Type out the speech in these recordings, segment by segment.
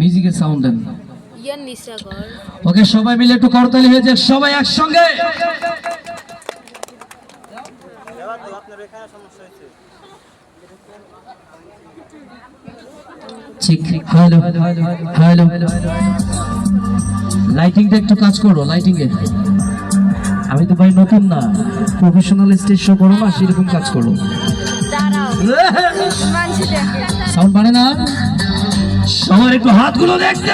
মিউজিকের সাউন্ড দেন। ইয়ার নিচা কর। ওকে সবাই মিলে একটু করতালি হয়ে যাক, সবাই একসঙ্গে। ঠিক, হ্যালো হ্যালো, লাইটিংটা একটু কাজ করো, লাইটিং এ। আমি তো ভাই নতুন না, প্রফেশনাল স্টেজ শো করো না, সেরকম কাজ করো। দাঁড়াও, মানুষ দেখে। সাউন্ড বাড়ে না? সবার একটু হাতগুলো দেখতে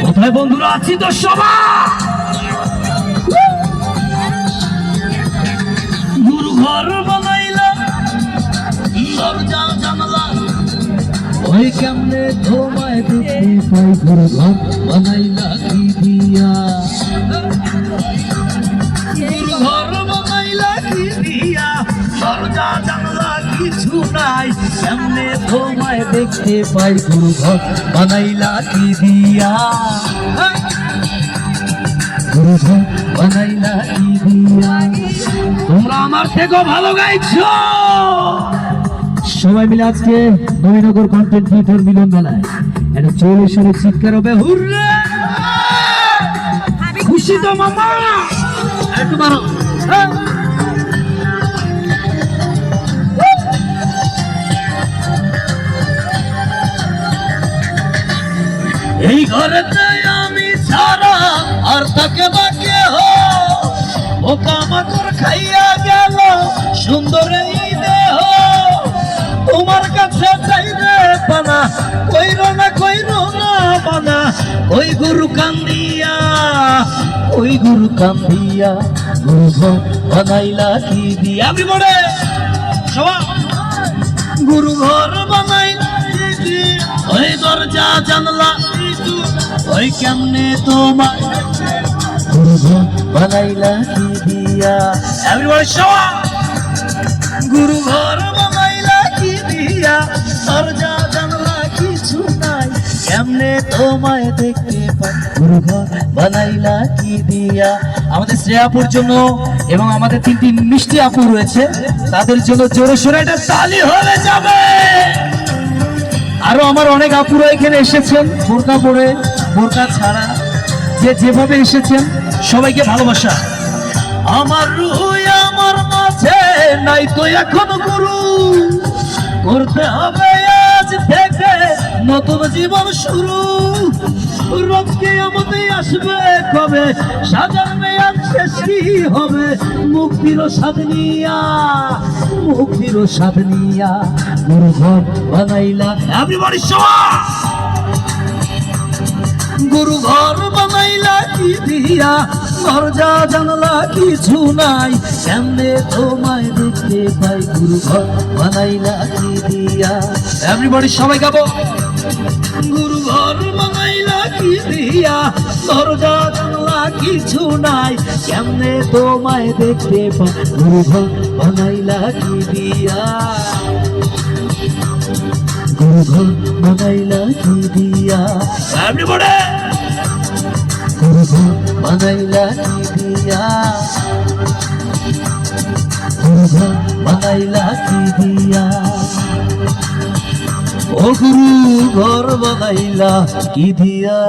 কোথায় বন্ধুরা আছি তো সবাই। গুরু ঘর বানাইলাম, দরজা জানালা ওই কেমনে তোমায় দেখতে পাই। গুরু ঘর বানাইলা কি দিয়া, গুরু ঘর বানাইলা কি দিয়া, দরজা জানালা কিছু নাই, কেমনে তোমায় দেখতে পাই। গুরু ঘর বানাইলা কি দিয়া, গুরু ঘর বানাইলা কি দিয়া। তোমরা আমার থেকেও ভালো গাইছো। সবাই মিলে আজকে নবীনগর কন্টেন্ট ক্রিয়েটর মিলন মেলায় এটা 40 সালে চিৎকার হবে হুররে। খুশি তো মামা? একটু মারো। এই ঘরেতে আমি ছাড়া আর থাকে বাকি ও কামাকর খাইয়া গেল সুন্দর এই দেহ। তোমার কাছে চাইবে পানা, কইরো না বানা। ওই গুরু কান্দিয়া, ওই গুরু কান্দিয়া, গুরু ঘর বানাইলা কি দিয়া। আমি বলে সবাই গুরু ঘর বানাইলা কি দিয়া, ওই দরজা জানলা ওই কেমনে তোমার গুরু ঘর বানাইলা কি দিয়া। এভরিবডি সবাই গুরু ঘর বানাইলা কি দিয়া, দরজা জানলা কিছু নাই, কেমনে তোমায় দেখতে পাই। গুরু ঘর বানাইলা কি দিয়া। আমাদের শ্রেয়াপুর জন্য এবং আমাদের 3টি মিষ্টি আপু রয়েছে, তাদের জন্য জোরে সোরে একটা তালি হয়ে যাবে। আরো আমার অনেক আপুরা এখানে এসেছেন বোরকা পরে, বোরকা ছাড়া, যে যেভাবে এসেছেন সবাইকে ভালোবাসা। আমার রুই আমার মাঝে নাই তো এখন গুরু, করতে হবে আজ থেকে নতুন জীবন শুরু। রবকে আমাদের আসবে কবে, সাজার মেয়াদ শেষই হবে। মুক্তির স্বাদ নিয়া, মুক্তির স্বাদ নিয়া, গুরু ঘর বানাইলা। এভরিবডি সবাই গুরু ঘর বানাইলা কি দিয়া, দরজা জানলা কিছু নাই, কেমনে তোমায় দেখতে পাই। গুরু ঘর বানাইলা কি দিয়া। এভরিবডি সবাই গাবো। গুরু ঘর বানাইলা কি দিয়া, দরজা জানলা কিছু নাই, কেমনে তোমায় দেখতে পাই। গুরু ঘর বানাইলা কি দিয়া, গুরু ঘর বানাইলা কি দিয়া। এভরিবডি গুরু ঘর বানাইলা কি দিয়া, গুরু ঘর বানাইলা কি দিয়া। ও গুরু ঘর বানাইলা কি দিয়া।